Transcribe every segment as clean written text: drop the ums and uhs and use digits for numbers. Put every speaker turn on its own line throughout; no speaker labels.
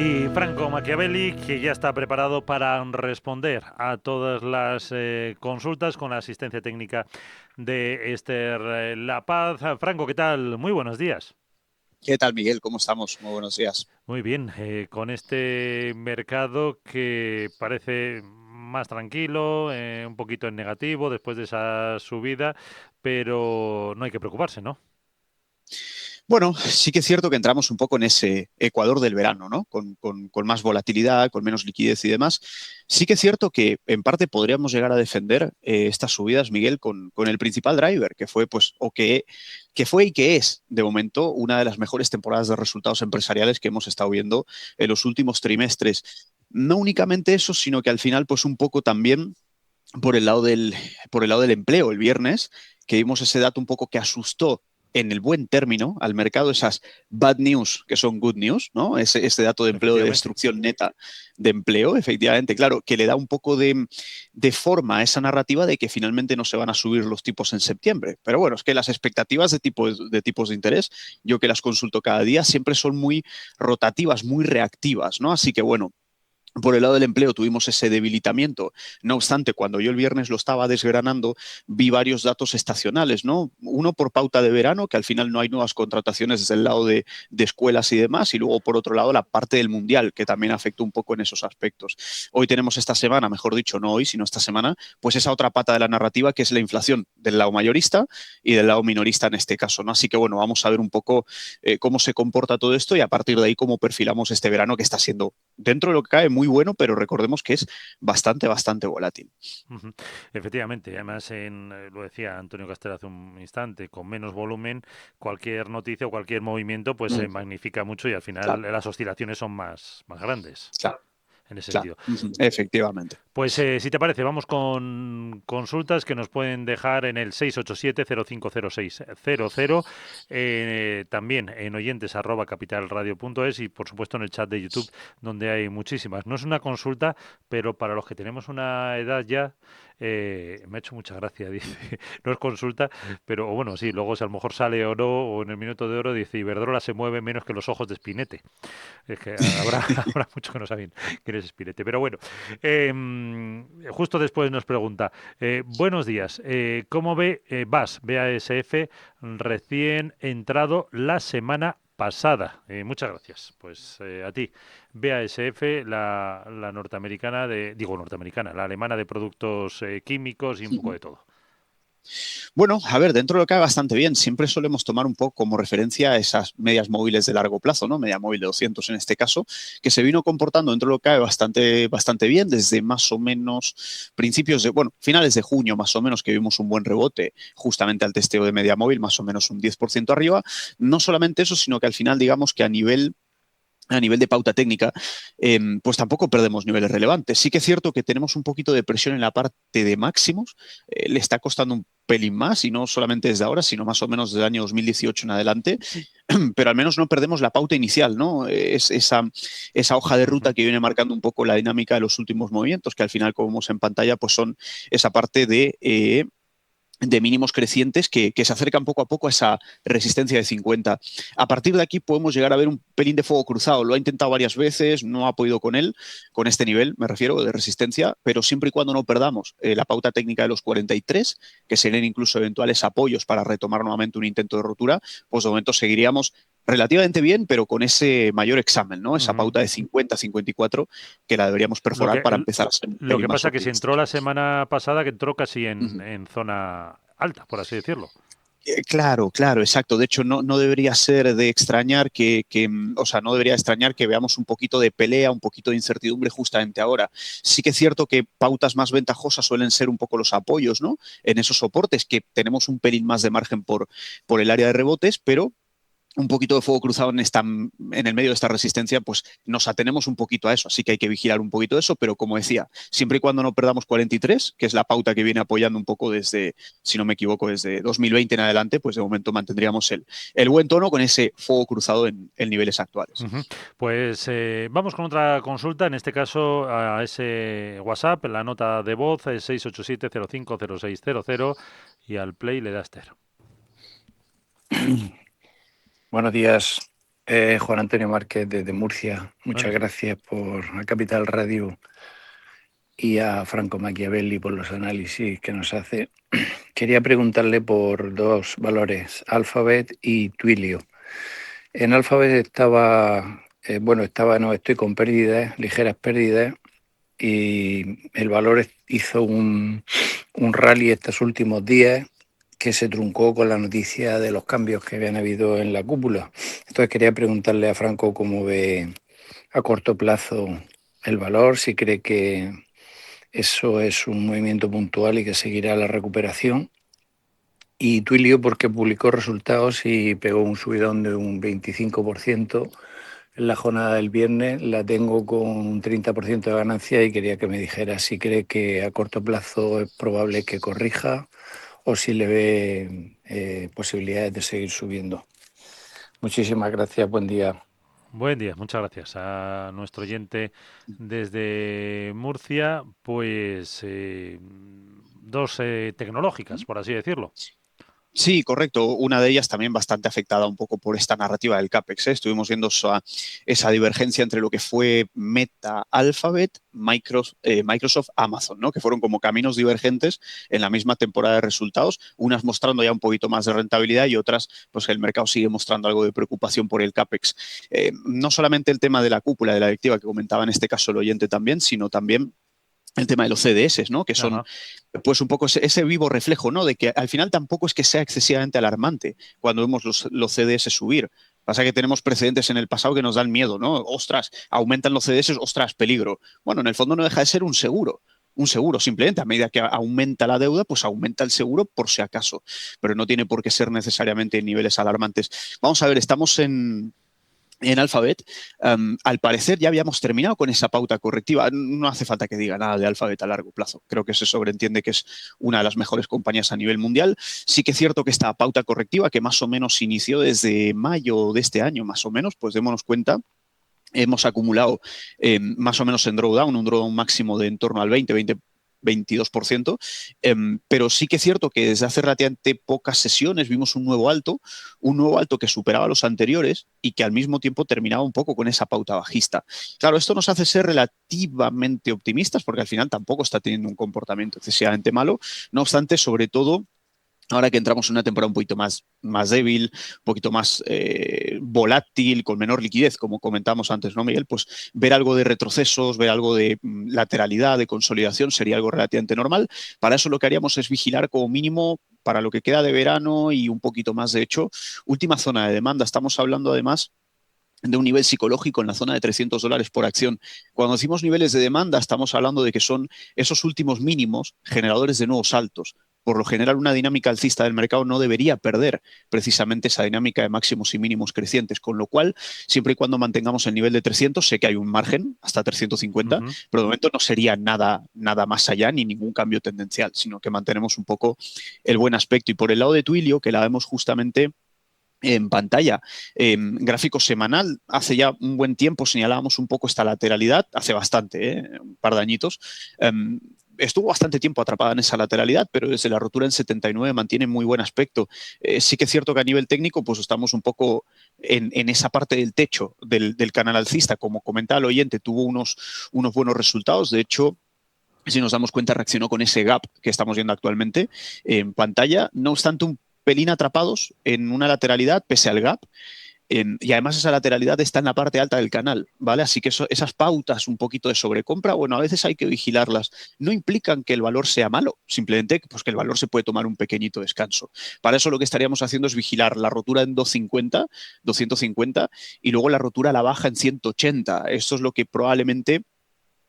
Y Franco Machiavelli, que ya está preparado para responder a todas las consultas con la asistencia técnica de Esther La Paz. Franco, ¿qué tal? Muy buenos días.
¿Qué tal, Miguel? ¿Cómo estamos? Muy buenos días.
Muy bien, con este mercado que parece más tranquilo, un poquito en negativo después de esa subida, pero no hay que preocuparse, ¿no?
Bueno, sí que es cierto que entramos un poco en ese ecuador del verano, ¿no? Con más volatilidad, con menos liquidez y demás. Sí que es cierto que en parte podríamos llegar a defender estas subidas, Miguel, con el principal driver, que fue, pues, que fue y que es, de momento, una de las mejores temporadas de resultados empresariales que hemos estado viendo en los últimos trimestres. No únicamente eso, sino que al final, pues, un poco también por el lado por el lado del empleo el viernes, que vimos ese dato un poco que asustó en el buen término al mercado, esas bad news que son good news, ¿no? Ese dato de empleo de
Efectivamente.
destrucción neta de empleo, efectivamente, claro, que le da un poco de forma a esa narrativa de que finalmente no se van a subir los tipos en septiembre. Pero bueno, es que las expectativas de tipos de interés, yo que las consulto cada día, siempre son muy rotativas, muy reactivas, ¿no? Así que bueno, por el lado del empleo tuvimos ese debilitamiento. No obstante, cuando yo el viernes lo estaba desgranando, vi varios datos estacionales, ¿no? Uno por pauta de verano, que al final no hay nuevas contrataciones desde el lado de escuelas y demás, y luego por otro lado la parte del mundial, que también afectó un poco en esos aspectos. Hoy tenemos esta semana, mejor dicho, no hoy, sino esta semana, pues esa otra pata de la narrativa que es la inflación del lado mayorista y del lado minorista en este caso, ¿no? Así que bueno, vamos a ver un poco cómo se comporta todo esto y a partir de ahí cómo perfilamos este verano que está siendo dentro de lo que cae muy bueno, pero recordemos que es bastante volátil.
Ujú. Efectivamente, además lo decía Antonio Castel hace un instante, con menos volumen, cualquier noticia o cualquier movimiento pues se
Mm,
magnifica mucho y al final
claro,
las oscilaciones son más grandes
claro,
en ese
claro.
sentido.
Efectivamente.
Pues si te parece, vamos con consultas que nos pueden dejar en el 687-050600, también en oyentes arroba capitalradio.es y por supuesto en el chat de YouTube donde hay muchísimas. No es una consulta, pero para los que tenemos una edad ya, me ha hecho mucha gracia, dice, no es consulta, pero bueno, sí, luego si a lo mejor sale o no, o en el minuto de oro dice Iberdrola se mueve menos que los ojos de Spinete. Es que habrá, habrá muchos que no saben quién es Spinete. Pero bueno, justo después nos pregunta, buenos días, ¿cómo ve BASF recién entrado la semana pasada? Muchas gracias. Pues a ti. BASF, la norteamericana digo norteamericana, la alemana de productos químicos y un poco de todo.
Bueno, a ver, dentro de lo que hay bastante bien. Siempre solemos tomar un poco como referencia esas medias móviles de largo plazo, ¿no? Media móvil de 200 en este caso, que se vino comportando dentro de lo que hay bastante bien desde más o menos bueno, finales de junio más o menos que vimos un buen rebote justamente al testeo de media móvil, más o menos un 10% arriba. No solamente eso, sino que al final digamos que a nivel de pauta técnica, pues tampoco perdemos niveles relevantes. Sí que es cierto que tenemos un poquito de presión en la parte de máximos, le está costando un pelín más, y no solamente desde ahora, sino más o menos desde el año 2018 en adelante, pero al menos no perdemos la pauta inicial, ¿no? Es esa hoja de ruta
Ujú.
que viene marcando un poco la dinámica de los últimos movimientos, que al final, como vemos en pantalla, pues son esa parte de mínimos crecientes que se acercan poco a poco a esa resistencia de 50. A partir de aquí podemos llegar a ver un pelín de fuego cruzado. Lo ha intentado varias veces, no ha podido con él, con este nivel, me refiero, de resistencia, pero siempre y cuando no perdamos la pauta técnica de los 43, que serían incluso eventuales apoyos para retomar nuevamente un intento de rotura, pues de momento seguiríamos relativamente bien, pero con ese mayor examen, ¿no? Esa
Ujú.
pauta de 50-54 que la deberíamos
Lo
perforar
que,
para empezar a ser un
lo
pelín
que
más
pasa que si entró
optimistas.
la semana pasada, que entró casi
Uh-huh.
en zona alta, por así decirlo.
Claro, exacto. De hecho, no debería ser de extrañar o sea, no debería extrañar que veamos un poquito de pelea, un poquito de incertidumbre justamente ahora. Sí que es cierto que pautas más ventajosas suelen ser un poco los apoyos, ¿no? En esos soportes que tenemos un pelín más de margen por el área de rebotes, pero un poquito de fuego cruzado en el medio de esta resistencia, pues nos atenemos un poquito a eso, así que hay que vigilar un poquito eso, pero como decía, siempre y cuando no perdamos 43, que es la pauta que viene apoyando un poco desde, si no me equivoco, desde 2020 en adelante, pues de momento mantendríamos el buen tono con ese fuego cruzado en niveles actuales.
Ujú. Pues vamos con otra consulta, en este caso a ese WhatsApp, la nota de voz es 687-050600 y al play le das ter.
Buenos días. Juan Antonio Márquez desde Murcia. Muchas
Buenas.
gracias por a Capital Radio y a Franco Machiavelli por los análisis que nos hace. Quería preguntarle por dos valores, Alphabet y Twilio. En Alphabet no, estoy con pérdidas, ligeras pérdidas, y el valor hizo un rally estos últimos días que se truncó con la noticia de los cambios que habían habido en la cúpula. Entonces quería preguntarle a Franco cómo ve a corto plazo el valor, si cree que eso es un movimiento puntual y que seguirá la recuperación. Y Twilio porque publicó resultados y pegó un subidón de un 25% en la jornada del viernes. La tengo con un 30% de ganancia y quería que me dijera si cree que a corto plazo es probable que corrija o si le ve posibilidades de seguir subiendo. Muchísimas gracias, buen día.
Buen día, muchas gracias a nuestro oyente desde Murcia. Pues dos tecnológicas, por así decirlo.
Sí, correcto. Una de ellas también bastante afectada un poco por esta narrativa del CAPEX. ¿eh? Estuvimos viendo esa divergencia entre lo que fue Meta, Alphabet, Microsoft, Amazon, ¿no? Que fueron como caminos divergentes en la misma temporada de resultados, unas mostrando ya un poquito más de rentabilidad y otras, pues que el mercado sigue mostrando algo de preocupación por el CAPEX. No solamente el tema de la cúpula de la directiva que comentaba en este caso el oyente también, sino también el tema de los CDS, ¿no? Que son
Ajá.
pues un poco ese vivo reflejo, ¿no? De que al final tampoco es que sea excesivamente alarmante cuando vemos los CDS subir. Pasa que tenemos precedentes en el pasado que nos dan miedo, ¿no? Ostras, aumentan los CDS, ostras, peligro. Bueno, en el fondo no deja de ser un seguro. Un seguro, simplemente a medida que aumenta la deuda, pues aumenta el seguro por si acaso, pero no tiene por qué ser necesariamente en niveles alarmantes. Vamos a ver, estamos en Alphabet, al parecer ya habíamos terminado con esa pauta correctiva. No hace falta que diga nada de Alphabet a largo plazo. Creo que se sobreentiende que es una de las mejores compañías a nivel mundial. Sí que es cierto que esta pauta correctiva, que más o menos inició desde mayo de este año, más o menos, pues démonos cuenta, hemos acumulado más o menos en drawdown, un drawdown máximo de en torno al 22%, pero sí que es cierto que desde hace relativamente pocas sesiones vimos un nuevo alto que superaba los anteriores y que al mismo tiempo terminaba un poco con esa pauta bajista. Claro, esto nos hace ser relativamente optimistas porque al final tampoco está teniendo un comportamiento excesivamente malo, no obstante, sobre todo ahora que entramos en una temporada un poquito más débil, un poquito más volátil, con menor liquidez, como comentábamos antes, ¿no, Miguel? Pues ver algo de retrocesos, ver algo de lateralidad, de consolidación, sería algo relativamente normal. Para eso lo que haríamos es vigilar como mínimo para lo que queda de verano y un poquito más. De hecho, última zona de demanda. Estamos hablando además de un nivel psicológico en la zona de $300 por acción. Cuando decimos niveles de demanda, estamos hablando de que son esos últimos mínimos generadores de nuevos altos. Por lo general, una dinámica alcista del mercado no debería perder precisamente esa dinámica de máximos y mínimos crecientes, con lo cual, siempre y cuando mantengamos el nivel de 300, sé que hay un margen hasta 350,
Ujú.
pero de momento no sería nada más allá ni ningún cambio tendencial, sino que mantenemos un poco el buen aspecto. Y por el lado de Twilio, que la vemos justamente en pantalla. Gráfico semanal, hace ya un buen tiempo señalábamos un poco esta lateralidad, hace bastante, un par de añitos. Estuvo bastante tiempo atrapada en esa lateralidad, pero desde la rotura en 79 mantiene muy buen aspecto. Sí que es cierto que a nivel técnico, pues estamos un poco en esa parte del techo del canal alcista. Como comentaba el oyente, tuvo unos buenos resultados. De hecho, si nos damos cuenta, reaccionó con ese gap que estamos viendo actualmente en pantalla. No obstante, un pelín atrapados en una lateralidad pese al gap. Y además esa lateralidad está en la parte alta del canal, ¿vale? Así que esas pautas un poquito de sobrecompra, bueno, a veces hay que vigilarlas. No implican que el valor sea malo, simplemente pues, que el valor se puede tomar un pequeñito descanso. Para eso lo que estaríamos haciendo es vigilar la rotura en 250 y luego la rotura a la baja en 180. Esto es lo que probablemente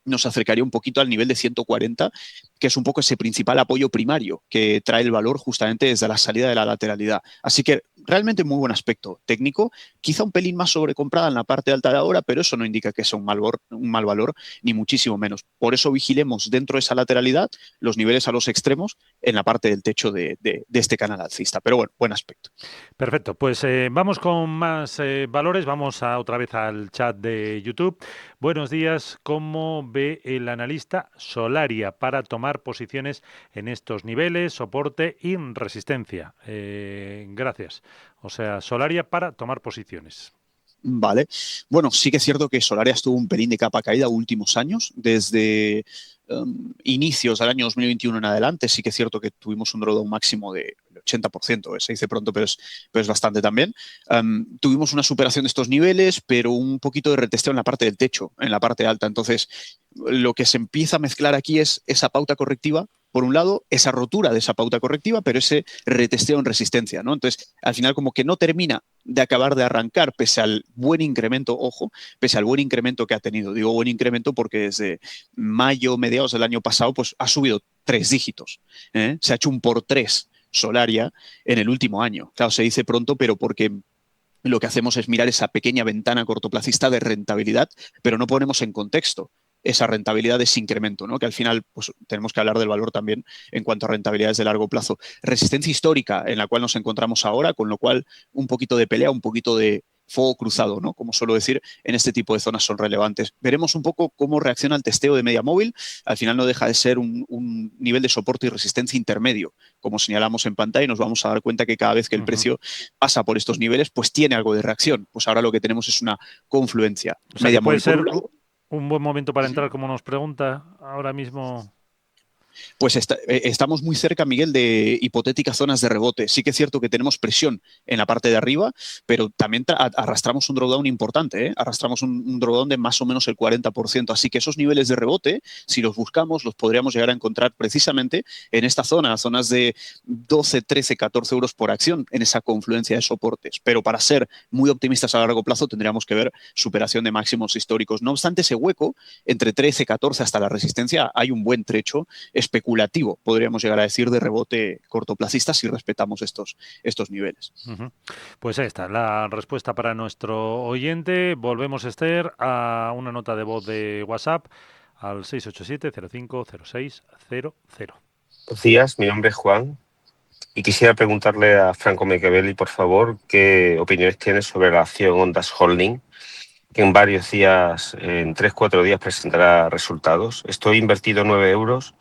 nos acercaría un poquito al nivel de 140, que es un poco ese principal apoyo primario que trae el valor justamente desde la salida de la lateralidad. Así que realmente muy buen aspecto técnico, quizá un pelín más sobrecomprada en la parte alta de ahora, pero eso no indica que sea un mal valor, ni muchísimo menos. Por eso vigilemos dentro de esa lateralidad los niveles a los extremos en la parte del techo de este canal alcista. Pero bueno, buen aspecto.
Perfecto, pues vamos con más valores, vamos otra vez al chat de YouTube. Buenos días, ¿cómo ve el analista Solaria para tomar posiciones en estos niveles, soporte y resistencia? Gracias. O sea, Solaria para tomar posiciones.
Vale. Bueno, sí que es cierto que Solarias tuvo un pelín de capa caída últimos años, desde inicios del año 2021 en adelante. Sí que es cierto que tuvimos un drawdown máximo de 80%, se dice pronto, pero es bastante también. Tuvimos una superación de estos niveles, pero un poquito de retesteo en la parte del techo, en la parte alta. Entonces, lo que se empieza a mezclar aquí es esa pauta correctiva, por un lado, esa rotura de esa pauta correctiva, pero ese retesteo en resistencia, ¿no? Entonces, al final, como que no termina de acabar de arrancar, pese al buen incremento, ojo, pese al buen incremento que ha tenido. Digo buen incremento porque desde mayo, mediados del año pasado, pues ha subido 3 dígitos. Se ha hecho un por 3 Solaria en el último año. Claro, se dice pronto, pero porque lo que hacemos es mirar esa pequeña ventana cortoplacista de rentabilidad, pero no ponemos en contexto esa rentabilidad de ese incremento, ¿no? Que al final pues, tenemos que hablar del valor también en cuanto a rentabilidades de largo plazo. Resistencia histórica en la cual nos encontramos ahora, con lo cual un poquito de pelea, un poquito de fuego cruzado, ¿no? Como suelo decir, en este tipo de zonas son relevantes. Veremos un poco cómo reacciona el testeo de media móvil. Al final no deja de ser un nivel de soporte y resistencia intermedio, como señalamos en pantalla, y nos vamos a dar cuenta que cada vez que el precio pasa por estos niveles, pues tiene algo de reacción. Pues ahora lo que tenemos es una confluencia.
O sea, que
Media
puede
móvil por
ser
un lado.
un buen momento para entrar, como nos pregunta ahora mismo.
Pues estamos muy cerca, Miguel, de hipotéticas zonas de rebote. Sí que es cierto que tenemos presión en la parte de arriba, pero también arrastramos un drawdown importante, ¿eh? Arrastramos un drawdown de más o menos el 40%. Así que esos niveles de rebote, si los buscamos, los podríamos llegar a encontrar precisamente en esta zona, zonas de 12, 13, 14 euros por acción, en esa confluencia de soportes. Pero para ser muy optimistas a largo plazo, tendríamos que ver superación de máximos históricos. No obstante, ese hueco entre 13, 14 hasta la resistencia, hay un buen trecho especulativo, podríamos llegar a decir, de rebote cortoplacista si respetamos estos niveles.
Pues ahí está, la respuesta para nuestro oyente. Volvemos, Esther, a una nota de voz de WhatsApp al 687-050600.
Buenos días, mi nombre es Juan y quisiera preguntarle a Franco Machiavelli, por favor, qué opiniones tiene sobre la acción Ondas Holding, que en varios días, en 3-4 días, presentará resultados. Estoy invertido 9 euros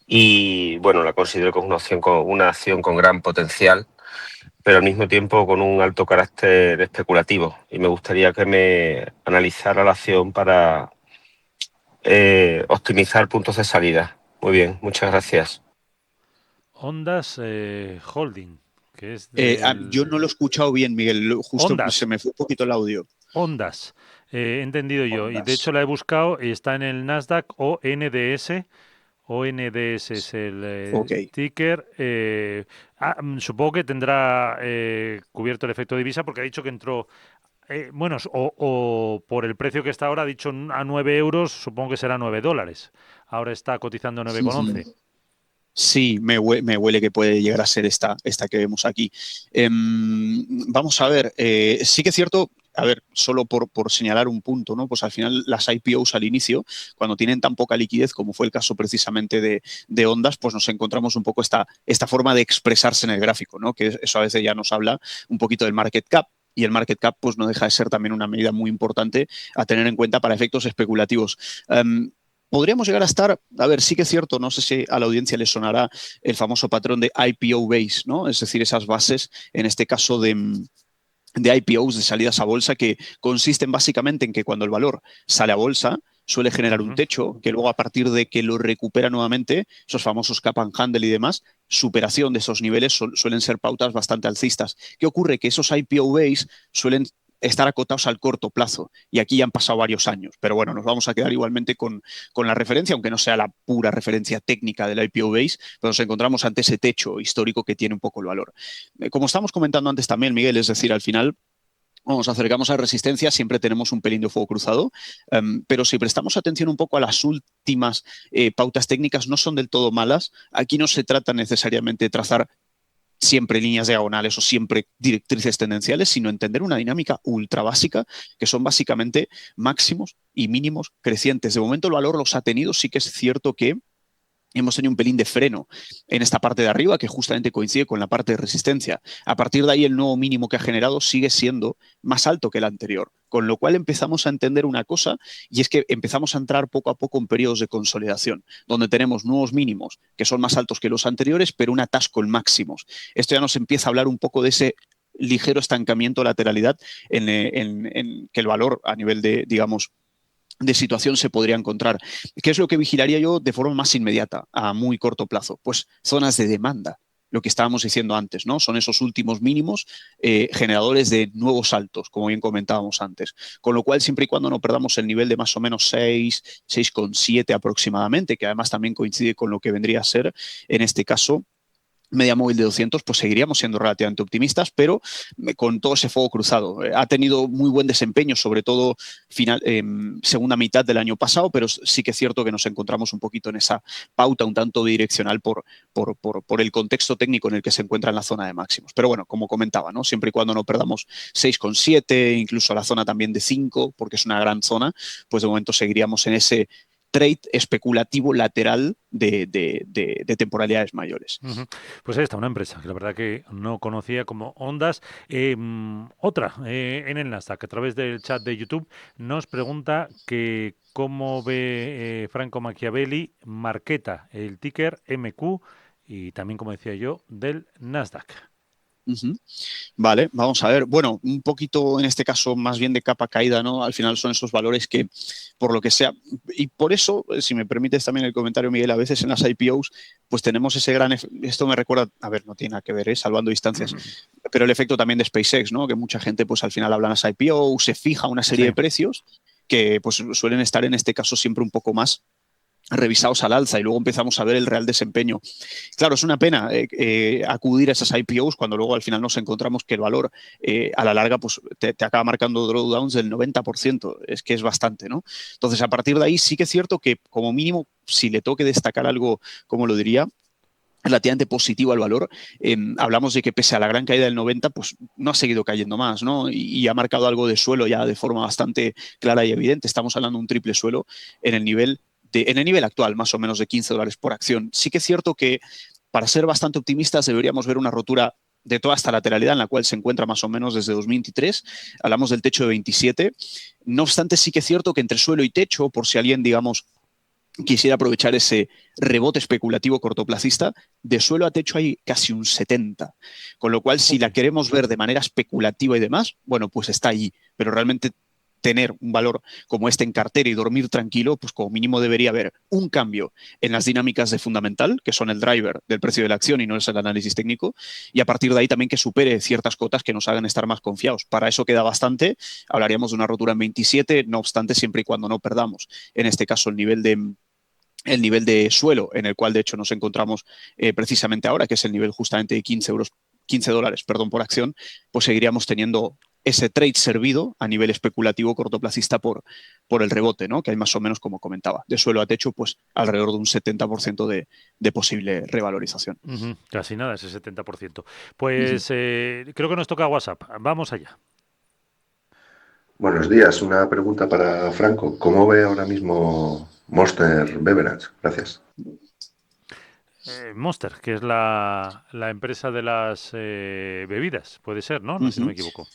y, bueno, la considero como una acción con gran potencial, pero al mismo tiempo con un alto carácter especulativo. Y me gustaría que me analizara la acción para optimizar puntos de salida. Muy bien, muchas gracias.
Ondas Holding, que es
Yo no lo he escuchado bien, Miguel. Justo
Ondas.
se me fue un poquito el audio.
Ondas, he entendido yo.
Ondas.
Y de hecho la he buscado y está en el Nasdaq ONDS. ONDS es el ticker. Supongo que tendrá cubierto el efecto divisa porque ha dicho que entró. Bueno, o por el precio que está ahora, ha dicho a 9 euros, supongo que será $9. Ahora está cotizando 9,11.
Sí, me huele que puede llegar a ser esta que vemos aquí. Vamos a ver, sí que es cierto, a ver, solo por señalar un punto, ¿no? Pues al final las IPOs al inicio, cuando tienen tan poca liquidez como fue el caso precisamente de Ondas, pues nos encontramos un poco esta forma de expresarse en el gráfico, ¿no? Que eso a veces ya nos habla un poquito del market cap. Y el market cap pues no deja de ser también una medida muy importante a tener en cuenta para efectos especulativos. Podríamos llegar a estar, a ver, sí que es cierto, no sé si a la audiencia le sonará el famoso patrón de IPO base, ¿no? Es decir, esas bases, en este caso de IPOs, de salidas a bolsa, que consisten básicamente en que cuando el valor sale a bolsa, suele generar un techo, que luego a partir de que lo recupera nuevamente, esos famosos cap and handle y demás, superación de esos niveles suelen ser pautas bastante alcistas. ¿Qué ocurre? Que esos IPO base suelen estar acotados al corto plazo. Y aquí ya han pasado varios años. Pero bueno, nos vamos a quedar igualmente con la referencia, aunque no sea la pura referencia técnica del IPO base, pero nos encontramos ante ese techo histórico que tiene un poco el valor. Como estamos comentando antes también, Miguel, es decir, al final nos acercamos a resistencia, siempre tenemos un pelín de fuego cruzado, pero si prestamos atención un poco a las últimas pautas técnicas, no son del todo malas. Aquí no se trata necesariamente de trazar siempre líneas diagonales o siempre directrices tendenciales, sino entender una dinámica ultra básica que son básicamente máximos y mínimos crecientes. De momento el valor los ha tenido, sí que es cierto que hemos tenido un pelín de freno en esta parte de arriba que justamente coincide con la parte de resistencia. A partir de ahí el nuevo mínimo que ha generado sigue siendo más alto que el anterior, con lo cual empezamos a entender una cosa y es que empezamos a entrar poco a poco en periodos de consolidación, donde tenemos nuevos mínimos que son más altos que los anteriores, pero un atasco en máximos. Esto ya nos empieza a hablar un poco de ese ligero estancamiento, lateralidad en que el valor a nivel de, digamos, de situación se podría encontrar. ¿Qué es lo que vigilaría yo de forma más inmediata, a muy corto plazo? Pues zonas de demanda, lo que estábamos diciendo antes, ¿no? Son esos últimos mínimos generadores de nuevos saltos, como bien comentábamos antes. Con lo cual, siempre y cuando no perdamos el nivel de más o menos 6, 6,7 aproximadamente, que además también coincide con lo que vendría a ser, en este caso, media móvil de 200, pues seguiríamos siendo relativamente optimistas, pero con todo ese fuego cruzado. Ha tenido muy buen desempeño, sobre todo segunda mitad del año pasado, pero sí que es cierto que nos encontramos un poquito en esa pauta un tanto direccional por el contexto técnico en el que se encuentra en la zona de máximos. Pero bueno, como comentaba, ¿no? Siempre y cuando no perdamos 6,7, incluso la zona también de 5, porque es una gran zona, pues de momento seguiríamos en ese trade especulativo lateral de temporalidades mayores.
Pues ahí está una empresa que la verdad que no conocía como Ondas. Otra en el Nasdaq, a través del chat de YouTube, nos pregunta que cómo ve Franco Machiavelli Marqeta, el ticker MQ y también, como decía yo, del Nasdaq.
Vale, vamos a ver. Bueno, un poquito en este caso más bien de capa caída, ¿no? Al final son esos valores que, por lo que sea, y por eso, si me permites también el comentario, Miguel, a veces en las IPOs, pues tenemos ese gran... Esto me recuerda, a ver, no tiene nada que ver, salvando distancias, pero el efecto también de SpaceX, ¿no? Que mucha gente, pues al final habla en las IPOs, se fija una serie de precios que pues suelen estar en este caso siempre un poco más revisados al alza y luego empezamos a ver el real desempeño. Claro, es una pena acudir a esas IPOs cuando luego al final nos encontramos que el valor a la larga pues te acaba marcando drawdowns del 90%. Es que es bastante, ¿no? Entonces, a partir de ahí sí que es cierto que como mínimo, si le toque destacar algo, como lo diría, relativamente positivo al valor, hablamos de que pese a la gran caída del 90, pues no ha seguido cayendo más, ¿no? Y ha marcado algo de suelo ya de forma bastante clara y evidente. Estamos hablando de un triple suelo en el nivel actual, más o menos de $15 por acción. Sí que es cierto que, para ser bastante optimistas, deberíamos ver una rotura de toda esta lateralidad en la cual se encuentra más o menos desde 2023. Hablamos del techo de 27. No obstante, sí que es cierto que entre suelo y techo, por si alguien, digamos, quisiera aprovechar ese rebote especulativo cortoplacista, de suelo a techo hay casi un 70. Con lo cual, si la queremos ver de manera especulativa y demás, bueno, pues está allí. Pero realmente tener un valor como este en cartera y dormir tranquilo, pues como mínimo debería haber un cambio en las dinámicas de fundamental, que son el driver del precio de la acción y no es el análisis técnico, y a partir de ahí también que supere ciertas cotas que nos hagan estar más confiados. Para eso queda bastante. Hablaríamos de una rotura en 27, no obstante, siempre y cuando no perdamos, en este caso, el nivel de suelo en el cual de hecho nos encontramos precisamente ahora, que es el nivel justamente de $15 por acción, pues seguiríamos teniendo ese trade servido a nivel especulativo cortoplacista por el rebote, ¿no? Que hay más o menos, como comentaba, de suelo a techo, pues alrededor de un 70% de posible revalorización.
Casi nada, ese 70%. Pues creo que nos toca WhatsApp. Vamos allá.
Buenos días, una pregunta para Franco. ¿Cómo ve ahora mismo Monster Beverage? Gracias.
Monster, que es la empresa de las bebidas, puede ser, ¿no? No sé si no me equivoco.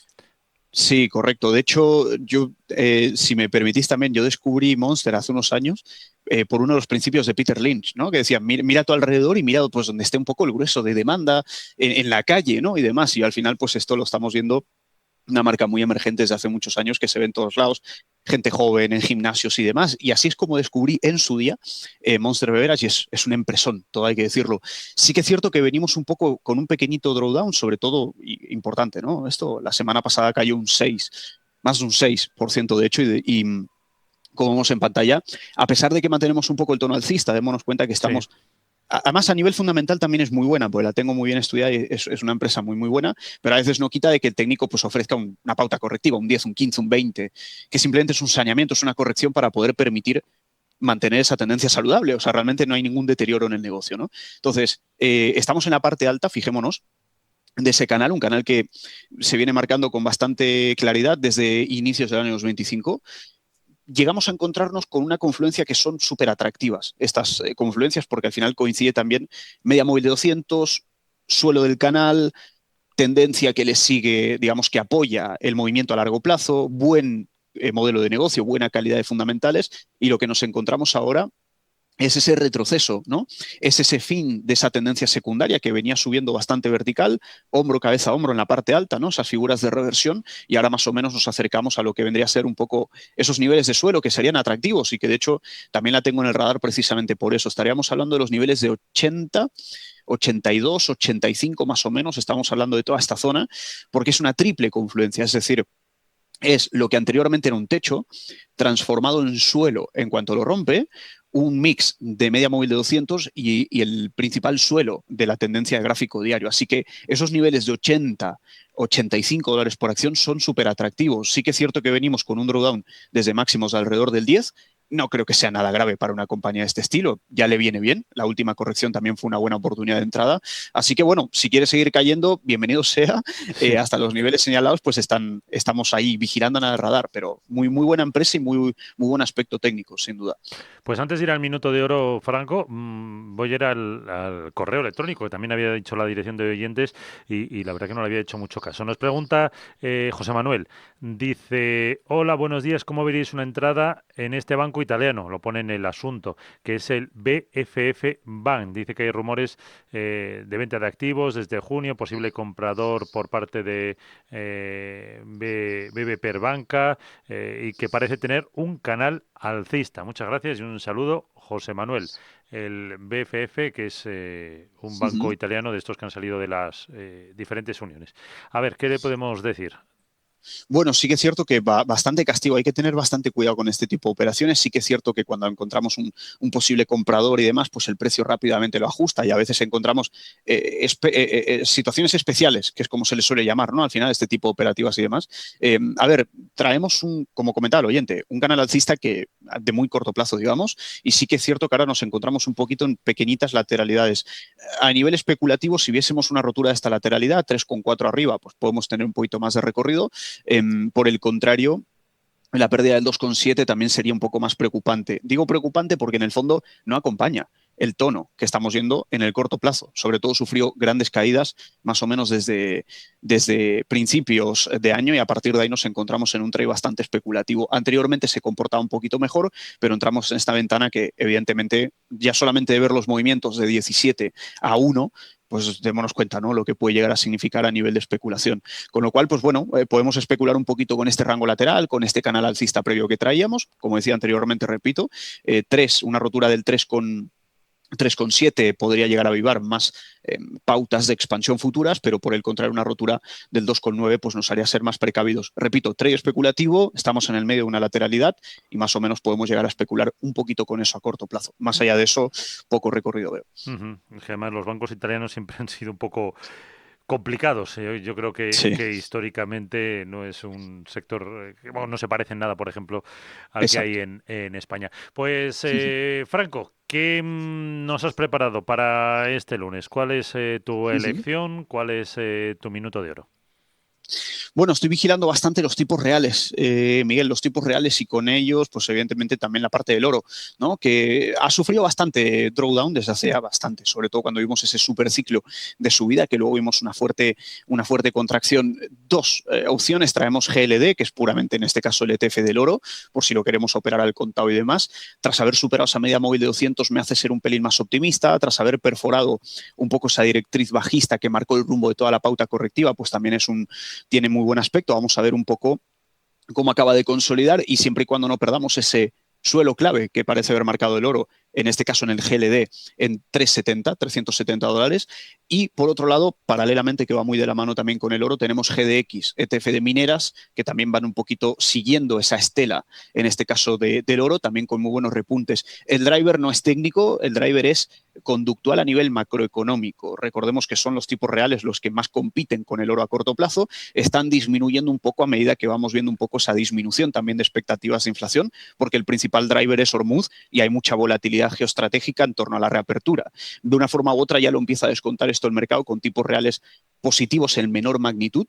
Sí, correcto. De hecho, yo, si me permitís también, yo descubrí Monster hace unos años por uno de los principios de Peter Lynch, ¿no? Que decía, mira a tu alrededor y mira pues donde esté un poco el grueso de demanda en la calle, ¿no? Y demás. Y al final, pues esto lo estamos viendo, una marca muy emergente desde hace muchos años que se ve en todos lados, gente joven en gimnasios y demás. Y así es como descubrí en su día Monster Beverage, y es un empresón, todo hay que decirlo. Sí que es cierto que venimos un poco con un pequeñito drawdown, sobre todo importante, ¿no? Esto la semana pasada cayó más de un 6% de hecho, y como vemos en pantalla, a pesar de que mantenemos un poco el tono alcista, démonos cuenta que estamos... Sí. Además, a nivel fundamental también es muy buena, porque la tengo muy bien estudiada y es una empresa muy, muy buena, pero a veces no quita de que el técnico pues ofrezca una pauta correctiva, un 10, un 15, un 20, que simplemente es un saneamiento, es una corrección para poder permitir mantener esa tendencia saludable. O sea, realmente no hay ningún deterioro en el negocio, ¿no? Entonces, estamos en la parte alta, fijémonos, de ese canal, un canal que se viene marcando con bastante claridad desde inicios del año 2025. Llegamos a encontrarnos con una confluencia que son súper atractivas, estas confluencias, porque al final coincide también media móvil de 200, suelo del canal, tendencia que le sigue, digamos, que apoya el movimiento a largo plazo, buen modelo de negocio, buena calidad de fundamentales, y lo que nos encontramos ahora es ese retroceso, ¿no? Es ese fin de esa tendencia secundaria que venía subiendo bastante vertical, hombro, cabeza, hombro en la parte alta, ¿no? Esas figuras de reversión, y ahora más o menos nos acercamos a lo que vendría a ser un poco esos niveles de suelo que serían atractivos y que de hecho también la tengo en el radar precisamente por eso. Estaríamos hablando de los niveles de 80, 82, 85 más o menos, estamos hablando de toda esta zona, porque es una triple confluencia, es decir, es lo que anteriormente era un techo transformado en suelo en cuanto lo rompe, un mix de media móvil de 200 y el principal suelo de la tendencia de gráfico diario. Así que esos niveles de 80, 85 dólares por acción son súper atractivos. Sí que es cierto que venimos con un drawdown desde máximos de alrededor del 10. No creo que sea nada grave para una compañía de este estilo. Ya le viene bien. La última corrección también fue una buena oportunidad de entrada. Así que, bueno, si quiere seguir cayendo, bienvenido sea. Hasta los niveles señalados, pues estamos ahí vigilando en el radar. Pero muy, muy buena empresa y muy, muy buen aspecto técnico, sin duda.
Pues antes de ir al minuto de oro, Franco, voy a ir al correo electrónico, que también había dicho la dirección de oyentes y la verdad que no le había hecho mucho caso. Nos pregunta José Manuel, dice, hola, buenos días, ¿cómo veréis una entrada en este banco italiano? Lo pone en el asunto, que es el BFF Bank. Dice que hay rumores de venta de activos desde junio, posible comprador por parte de BB Banca y que parece tener un canal alcista. Muchas gracias y un saludo, José Manuel. El BFF, que es un banco italiano de estos que han salido de las diferentes uniones. A ver, ¿qué le podemos decir?
Bueno, sí que es cierto que va bastante castigo. Hay que tener bastante cuidado con este tipo de operaciones. Sí que es cierto que cuando encontramos un posible comprador y demás, pues el precio rápidamente lo ajusta y a veces encontramos situaciones especiales, que es como se le suele llamar, ¿no? Al final, este tipo de operativas y demás. A ver, traemos, como comentaba el oyente, un canal alcista que de muy corto plazo, digamos, y sí que es cierto que ahora nos encontramos un poquito en pequeñitas lateralidades. A nivel especulativo, si viésemos una rotura de esta lateralidad, 3,4 arriba, pues podemos tener un poquito más de recorrido. Por el contrario, la pérdida del 2,7 también sería un poco más preocupante. Digo preocupante porque en el fondo no acompaña el tono que estamos viendo en el corto plazo. Sobre todo sufrió grandes caídas más o menos desde principios de año y a partir de ahí nos encontramos en un trade bastante especulativo. Anteriormente se comportaba un poquito mejor, pero entramos en esta ventana que evidentemente ya solamente de ver los movimientos de 17 a 1, pues démonos cuenta, ¿no? Lo que puede llegar a significar a nivel de especulación. Con lo cual, pues bueno, podemos especular un poquito con este rango lateral, con este canal alcista previo que traíamos. Como decía anteriormente, repito, una rotura del 3,7 podría llegar a avivar más pautas de expansión futuras, pero por el contrario, una rotura del 2,9 pues nos haría ser más precavidos. Repito, trade especulativo, estamos en el medio de una lateralidad y más o menos podemos llegar a especular un poquito con eso a corto plazo. Más allá de eso, poco recorrido veo.
Además, los bancos italianos siempre han sido un poco complicados. Yo creo
Sí,
que históricamente no es un sector, bueno, no se parece en nada, por ejemplo, al que hay
exacto.
en España. Pues, Franco, ¿qué nos has preparado para este lunes? ¿Cuál es tu elección? ¿Cuál es tu minuto de oro?
Bueno, estoy vigilando bastante los tipos reales, Miguel, los tipos reales y con ellos, pues evidentemente también la parte del oro, ¿no? Que ha sufrido bastante drawdown desde hace ya bastante, sobre todo cuando vimos ese superciclo de subida, que luego vimos una fuerte contracción. Dos opciones, traemos GLD, que es puramente en este caso el ETF del oro, por si lo queremos operar al contado y demás. Tras haber superado esa media móvil de 200 me hace ser un pelín más optimista, tras haber perforado un poco esa directriz bajista que marcó el rumbo de toda la pauta correctiva, pues también tiene muy buen aspecto. Vamos a ver un poco cómo acaba de consolidar y siempre y cuando no perdamos ese suelo clave que parece haber marcado el oro, en este caso en el GLD, en 370 dólares. Y por otro lado, paralelamente, que va muy de la mano también con el oro, tenemos GDX, ETF de mineras, que también van un poquito siguiendo esa estela, en este caso del oro, también con muy buenos repuntes. El driver no es técnico, el driver es conductual a nivel macroeconómico. Recordemos que son los tipos reales los que más compiten con el oro a corto plazo, están disminuyendo un poco a medida que vamos viendo un poco esa disminución también de expectativas de inflación, porque el principal driver es Hormuz y hay mucha volatilidad geoestratégica en torno a la reapertura. De una forma u otra ya lo empieza a descontar esto el mercado con tipos reales positivos en menor magnitud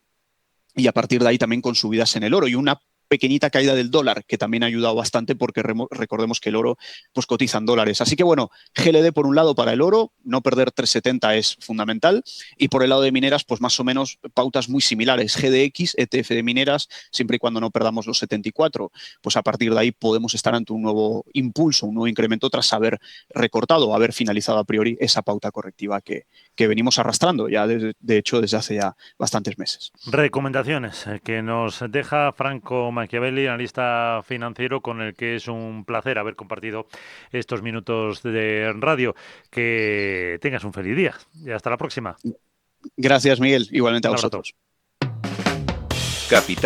y a partir de ahí también con subidas en el oro y una pequeñita caída del dólar, que también ha ayudado bastante porque recordemos que el oro pues cotiza en dólares. Así que bueno, GLD por un lado para el oro, no perder 3,70 es fundamental, y por el lado de mineras pues más o menos pautas muy similares. GDX, ETF de mineras, siempre y cuando no perdamos los 74, pues a partir de ahí podemos estar ante un nuevo impulso, un nuevo incremento tras haber recortado, haber finalizado a priori esa pauta correctiva que venimos arrastrando ya de hecho desde hace ya bastantes meses.
Recomendaciones que nos deja Franco Machiavelli, analista financiero, con el que es un placer haber compartido estos minutos de radio. Que tengas un feliz día y hasta la próxima.
Gracias, Miguel. Igualmente a
Un abrazo.
vosotros.
Capital